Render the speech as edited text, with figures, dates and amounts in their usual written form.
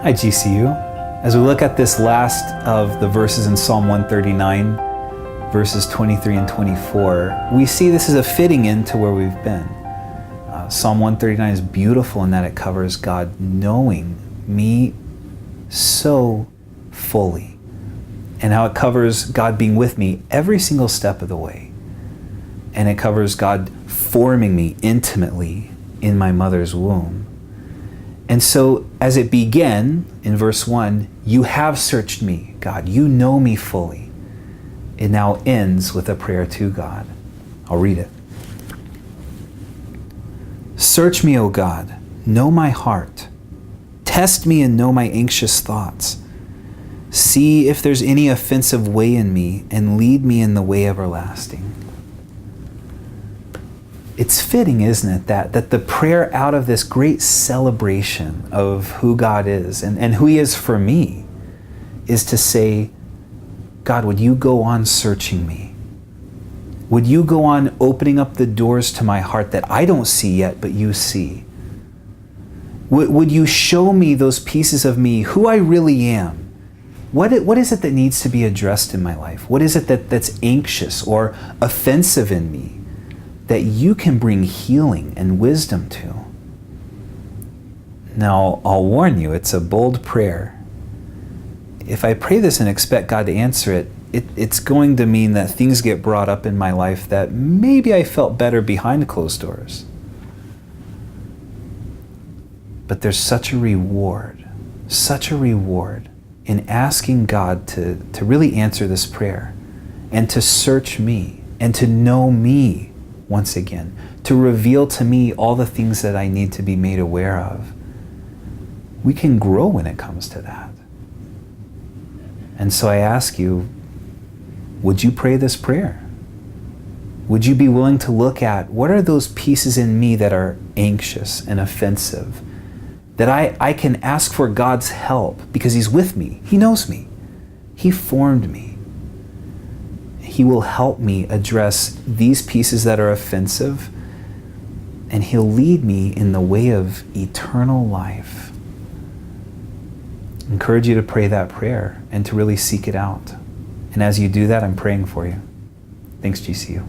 Hi, GCU. As we look at this last of the verses in Psalm 139, verses 23 and 24, we see this is a fitting end to where we've been. Psalm 139 is beautiful in that it covers God knowing me so fully, and how it covers God being with me every single step of the way. And it covers God forming me intimately in my mother's womb. And so as it began in verse 1, you have searched me, God. You know me fully. It now ends with a prayer to God. I'll read it. Search me, O God. Know my heart. Test me and know my anxious thoughts. See if there's any offensive way in me and lead me in the way everlasting. It's fitting, isn't it, that the prayer out of this great celebration of who God is and who He is for me is to say, God, would you go on searching me? Would you go on opening up the doors to my heart that I don't see yet, but you see? Would you show me those pieces of me, who I really am? What is it that needs to be addressed in my life? What is it that's anxious or offensive in me that you can bring healing and wisdom to? Now, I'll warn you, it's a bold prayer. If I pray this and expect God to answer it, it's going to mean that things get brought up in my life that maybe I felt better behind closed doors. But there's such a reward in asking God to really answer this prayer and to search me and to know me once again, to reveal to me all the things that I need to be made aware of. We can grow when it comes to that. And so I ask you, would you pray this prayer? Would you be willing to look at what are those pieces in me that are anxious and offensive, that I can ask for God's help because He's with me. He knows me. He formed me. He will help me address these pieces that are offensive, and He'll lead me in the way of eternal life. I encourage you to pray that prayer and to really seek it out. And as you do that, I'm praying for you. Thanks, GCU.